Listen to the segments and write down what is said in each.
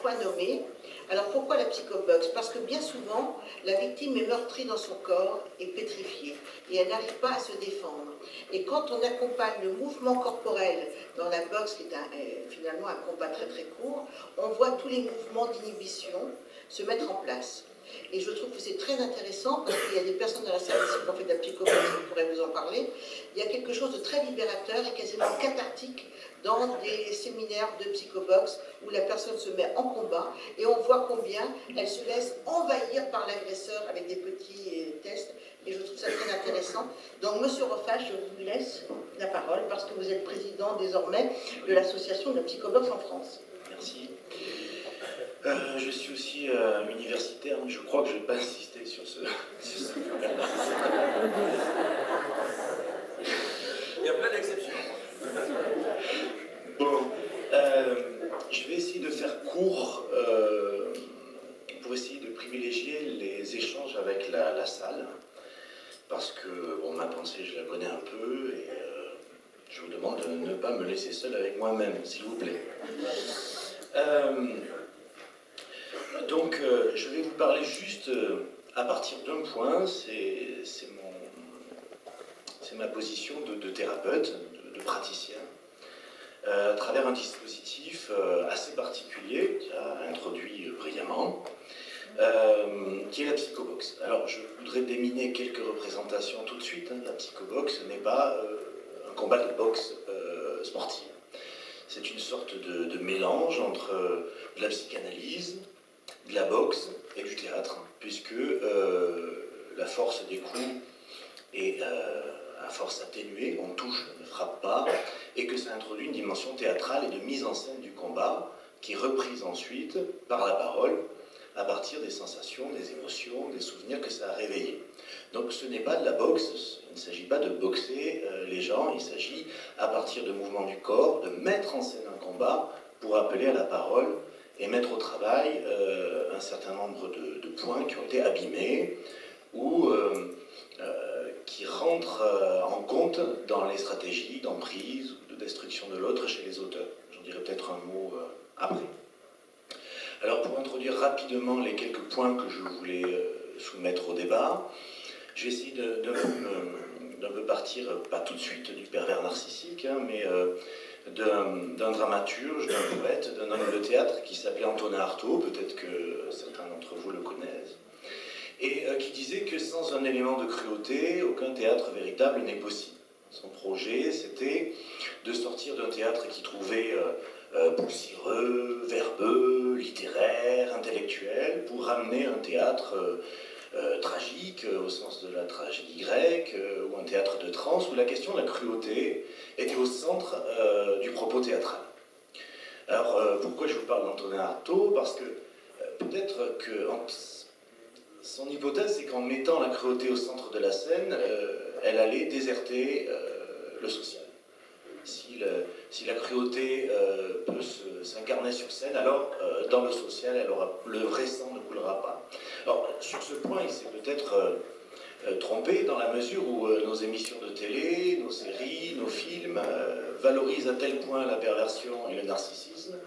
fois nommé. Alors pourquoi la psychobox? Parce que bien souvent, la victime est meurtrie dans son corps et pétrifiée, et elle n'arrive pas à se défendre. Et quand on accompagne le mouvement corporel dans la boxe, qui est finalement un combat très très court, on voit tous les mouvements d'inhibition se mettre en place. Et je trouve que c'est très intéressant parce qu'il y a des personnes dans la salle ici qui ont fait de la psychoboxe, qui pourraient vous en parler. Il y a quelque chose de très libérateur et quasiment cathartique dans des séminaires de psychoboxe où la personne se met en combat et on voit combien elle se laisse envahir par l'agresseur avec des petits tests. Et je trouve ça très intéressant. Donc, Monsieur Roffache, je vous laisse la parole parce que vous êtes président désormais de l'association de la psychoboxe en France. Merci. Je suis aussi universitaire, mais je crois que je ne vais pas insister sur ce point-là. Il y a plein d'exceptions. Bon, je vais essayer de faire court pour essayer de privilégier les échanges avec la salle, parce que bon, ma pensée, je la connais un peu, et je vous demande de ne pas me laisser seul avec moi-même, s'il vous plaît. Donc, je vais vous parler juste à partir d'un point, c'est ma position de thérapeute, de praticien, à travers un dispositif assez particulier, qui a introduit brillamment, qui est la psychoboxe. Alors, je voudrais déminer quelques représentations tout de suite. La psychoboxe n'est pas un combat de boxe sportive. C'est une sorte de mélange entre de la psychanalyse, de la boxe et du théâtre, puisque la force des coups est à force atténuée, on touche, on ne frappe pas, et que ça introduit une dimension théâtrale et de mise en scène du combat, qui est reprise ensuite par la parole, à partir des sensations, des émotions, des souvenirs que ça a réveillés. Donc ce n'est pas de la boxe, il ne s'agit pas de boxer les gens, il s'agit, à partir de mouvements du corps, de mettre en scène un combat pour appeler à la parole et mettre au travail un certain nombre de points qui ont été abîmés ou qui rentrent en compte dans les stratégies d'emprise ou de destruction de l'autre chez les auteurs. J'en dirai peut-être un mot après. Alors pour introduire rapidement les quelques points que je voulais soumettre au débat, je vais essayer d'un peu partir, pas tout de suite du pervers narcissique, hein, mais d'un dramaturge, d'un poète, d'un homme de théâtre qui s'appelait Antonin Artaud, peut-être que certains d'entre vous le connaissent, et qui disait que sans un élément de cruauté, aucun théâtre véritable n'est possible. Son projet, c'était de sortir d'un théâtre qui trouvait poussiéreux, verbeux, littéraire, intellectuel, pour ramener un théâtre tragique, au sens de la tragédie grecque, ou un théâtre de transe, où la question de la cruauté était au centre du propos théâtral. Alors, pourquoi je vous parle d'Antonin Artaud? Parce que peut-être que son hypothèse, c'est qu'en mettant la cruauté au centre de la scène, elle allait déserter le social. Si la cruauté peut s'incarner sur scène, alors dans le social, le vrai sang ne coulera pas. Alors, sur ce point, il s'est peut-être trompé dans la mesure où nos émissions de télé, nos séries, nos films valorisent à tel point la perversion et le narcissisme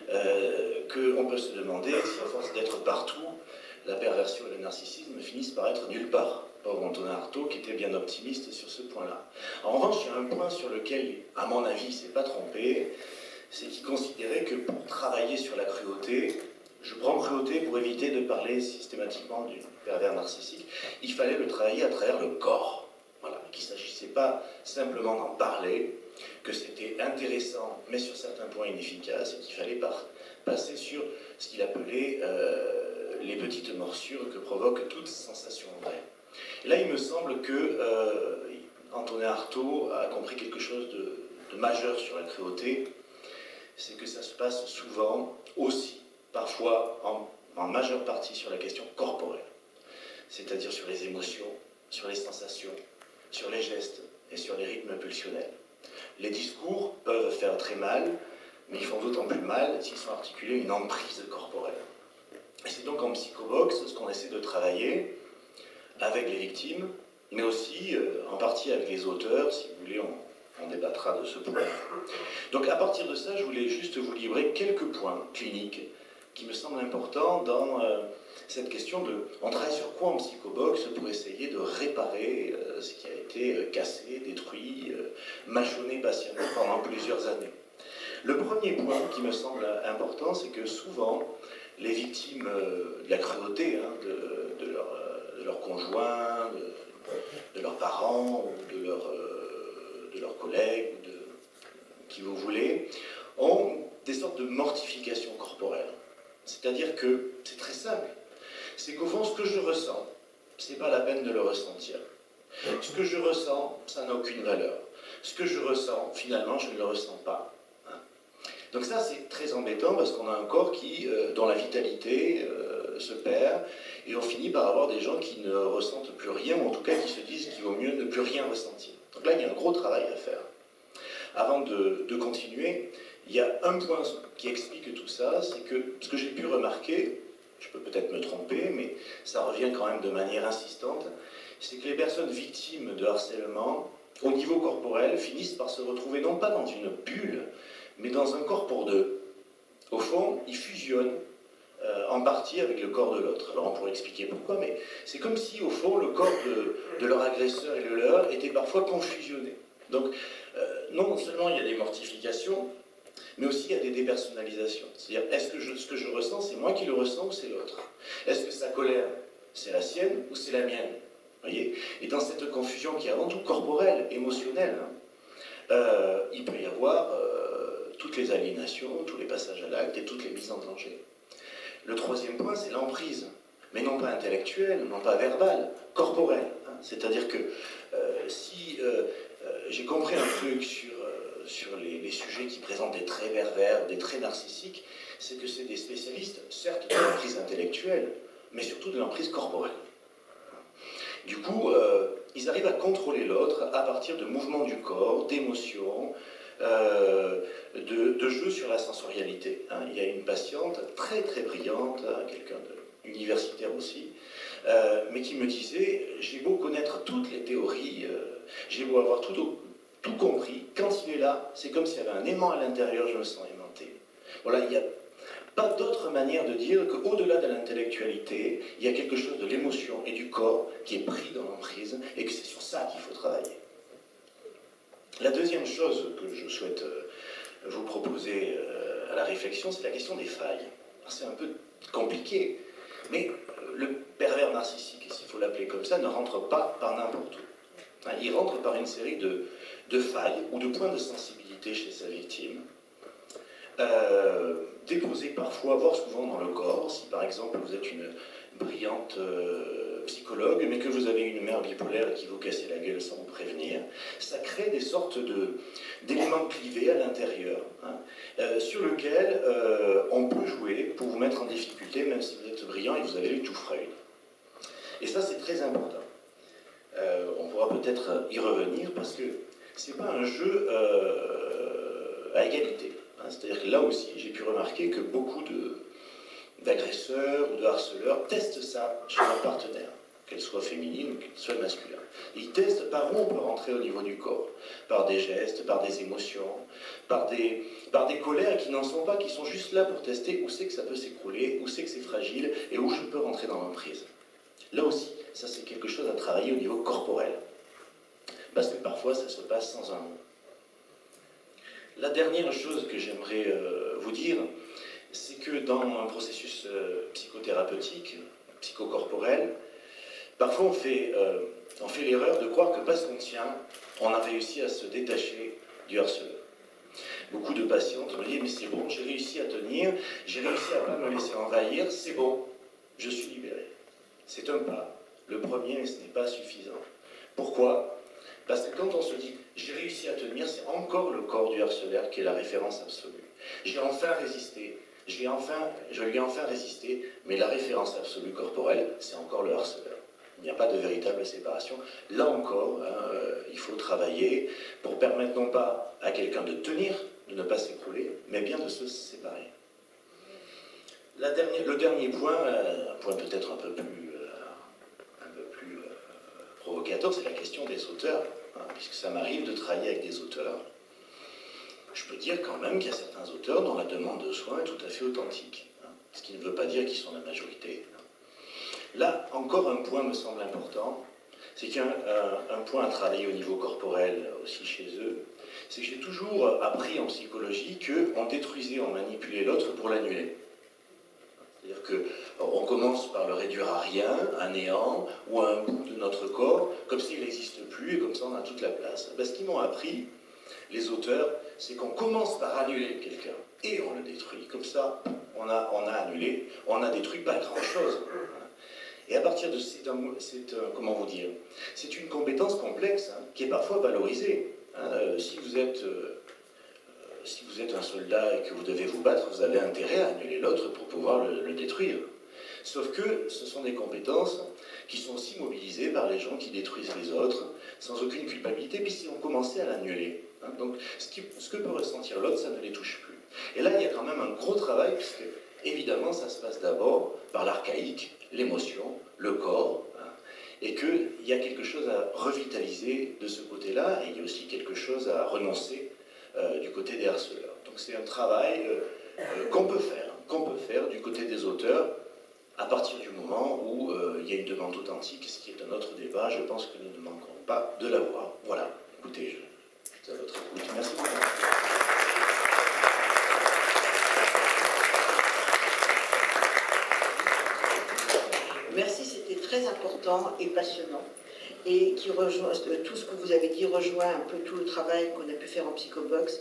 qu'on peut se demander si, à force d'être partout, la perversion et le narcissisme finissent par être nulle part. Pauvre Antonin Artaud, qui était bien optimiste sur ce point-là. En revanche, il y a un point sur lequel, à mon avis, il ne s'est pas trompé, c'est qu'il considérait que pour travailler sur la cruauté, je prends cruauté pour éviter de parler systématiquement du pervers narcissique, il fallait le travailler à travers le corps. Voilà, qu'il ne s'agissait pas simplement d'en parler, que c'était intéressant, mais sur certains points inefficace, et qu'il fallait passer sur ce qu'il appelait les petites morsures que provoque toute sensation vraie. Et là, il me semble que Antonin Artaud a compris quelque chose de majeur sur la cruauté, c'est que ça se passe souvent aussi, parfois en majeure partie sur la question corporelle, c'est-à-dire sur les émotions, sur les sensations, sur les gestes et sur les rythmes pulsionnels. Les discours peuvent faire très mal, mais ils font d'autant plus mal s'ils sont articulés à une emprise corporelle. Et c'est donc en psychoboxe ce qu'on essaie de travailler avec les victimes, mais aussi en partie avec les auteurs. Si vous voulez, on débattra de ce point. Donc à partir de ça, je voulais juste vous livrer quelques points cliniques qui me semble important dans cette question de... On travaille sur quoi en psychobox pour essayer de réparer ce qui a été cassé, détruit, mâchonné patiemment pendant plusieurs années. Le premier point qui me semble important, c'est que souvent, les victimes de la cruauté de leurs conjoints, de leurs parents, ou de leurs collègues, ou de qui vous voulez, ont des sortes de mortifications corporelles. C'est-à-dire que c'est très simple. C'est qu'au fond, ce que je ressens, c'est pas la peine de le ressentir. Ce que je ressens, ça n'a aucune valeur. Ce que je ressens, finalement, je ne le ressens pas. Donc ça, c'est très embêtant parce qu'on a un corps dont la vitalité se perd et on finit par avoir des gens qui ne ressentent plus rien, ou en tout cas qui se disent qu'il vaut mieux ne plus rien ressentir. Donc là, il y a un gros travail à faire. Avant de continuer, il y a un point qui explique tout ça, c'est que ce que j'ai pu remarquer, je peux peut-être me tromper, mais ça revient quand même de manière insistante, c'est que les personnes victimes de harcèlement, au niveau corporel, finissent par se retrouver non pas dans une bulle, mais dans un corps pour deux. Au fond, ils fusionnent en partie avec le corps de l'autre. Alors on pourrait expliquer pourquoi, mais c'est comme si, au fond, le corps de leur agresseur et le leur était parfois confusionné. Donc, non seulement il y a des mortifications, mais aussi il y a des dépersonnalisations. C'est-à-dire, est-ce que ce que je ressens, c'est moi qui le ressens ou c'est l'autre? Est-ce que sa colère, c'est la sienne ou c'est la mienne? Voyez? Et dans cette confusion qui est avant tout corporelle, émotionnelle, il peut y avoir toutes les aliénations, tous les passages à l'acte et toutes les mises en danger. Le troisième point, c'est l'emprise, mais non pas intellectuelle, non pas verbale, corporelle. C'est-à-dire que si j'ai compris un truc sur les sujets qui présentent des traits pervers, des traits narcissiques, c'est que c'est des spécialistes, certes, de l'emprise intellectuelle, mais surtout de l'emprise corporelle. Du coup, ils arrivent à contrôler l'autre à partir de mouvements du corps, d'émotions, de jeux sur la sensorialité. Il y a une patiente très très brillante, quelqu'un d'universitaire aussi, mais qui me disait, j'ai beau connaître toutes les théories, j'ai beau avoir tout compris, quand il est là, c'est comme s'il y avait un aimant à l'intérieur, je me sens aimanté. Voilà, il n'y a pas d'autre manière de dire qu'au-delà de l'intellectualité, il y a quelque chose de l'émotion et du corps qui est pris dans l'emprise et que c'est sur ça qu'il faut travailler. La deuxième chose que je souhaite vous proposer à la réflexion, c'est la question des failles. C'est un peu compliqué, mais le pervers narcissique, s'il faut l'appeler comme ça, ne rentre pas par n'importe où. Il rentre par une série de failles ou de points de sensibilité chez sa victime, déposés parfois, voire souvent dans le corps. Si par exemple vous êtes une brillante psychologue, mais que vous avez une mère bipolaire qui vous casse la gueule sans vous prévenir, ça crée des sortes d'éléments clivés à l'intérieur, sur lesquels on peut jouer pour vous mettre en difficulté, même si vous êtes brillant et vous avez lu tout Freud. Et ça, c'est très important. On pourra peut-être y revenir parce que c'est pas un jeu à égalité. C'est-à-dire que là aussi, j'ai pu remarquer que beaucoup d'agresseurs ou de harceleurs testent ça chez leur partenaire, qu'elle soit féminine ou qu'elle soit masculin. Ils testent par où on peut rentrer au niveau du corps, par des gestes, par des émotions, par des colères qui n'en sont pas, qui sont juste là pour tester où c'est que ça peut s'écrouler, où c'est que c'est fragile et où je peux rentrer dans l'emprise. Là aussi, ça c'est quelque chose à travailler au niveau corporel. Parce que parfois ça se passe sans un mot. La dernière chose que j'aimerais vous dire, c'est que dans un processus psychothérapeutique, psychocorporel, parfois on fait l'erreur de croire que parce qu'on tient, on a réussi à se détacher du harceleur. Beaucoup de patientes me disent, mais c'est bon, j'ai réussi à tenir, j'ai réussi à ne pas me laisser envahir, c'est bon, je suis libéré. C'est un pas, le premier, mais ce n'est pas suffisant. Pourquoi ? Parce que quand on se dit « j'ai réussi à tenir », c'est encore le corps du harceleur qui est la référence absolue. J'ai enfin résisté, je lui ai enfin résisté, mais la référence absolue corporelle, c'est encore le harceleur. Il n'y a pas de véritable séparation. Là encore, il faut travailler pour permettre non pas à quelqu'un de tenir, de ne pas s'écrouler, mais bien de se séparer. Le dernier point, un point peut-être un peu plus provocateur, c'est la question des auteurs, puisque ça m'arrive de travailler avec des auteurs. Je peux dire quand même qu'il y a certains auteurs dont la demande de soins est tout à fait authentique, ce qui qui ne veut pas dire qu'ils sont la majorité. Là, encore un point me semble important, c'est qu'il y a un point à travailler au niveau corporel aussi chez eux, c'est que j'ai toujours appris en psychologie qu'on détruisait, on manipulait l'autre pour l'annuler. C'est-à-dire qu'on commence par le réduire à rien, à néant, ou à un bout de notre corps, comme s'il n'existe plus, et comme ça on a toute la place. Ben, ce qu'ils m'ont appris, les auteurs, c'est qu'on commence par annuler quelqu'un, et on le détruit. Comme ça, on a annulé, on a détruit pas grand-chose. Et à partir de comment vous dire, c'est une compétence complexe hein, qui est parfois valorisée. Hein. Si vous êtes un soldat et que vous devez vous battre, vous avez intérêt à annuler l'autre pour pouvoir le détruire. Sauf que ce sont des compétences qui sont aussi mobilisées par les gens qui détruisent les autres, sans aucune culpabilité, puisqu'ils ont commencé à l'annuler. Hein. Donc ce que peut ressentir l'autre, ça ne les touche plus. Et là, il y a quand même un gros travail, puisque évidemment, ça se passe d'abord par l'archaïque, l'émotion, le corps, hein, et qu'il y a quelque chose à revitaliser de ce côté-là, et il y a aussi quelque chose à renoncer du côté des harceleurs. Donc c'est un travail qu'on peut faire du côté des auteurs, à partir du moment où il y a une demande authentique, ce qui est un autre débat, je pense que nous ne manquerons pas de l'avoir. Voilà, écoutez, je suis à votre écoute. Merci beaucoup. Merci, c'était très important et passionnant, et qui rejoint, tout ce que vous avez dit rejoint un peu tout le travail qu'on a pu faire en Psychobox.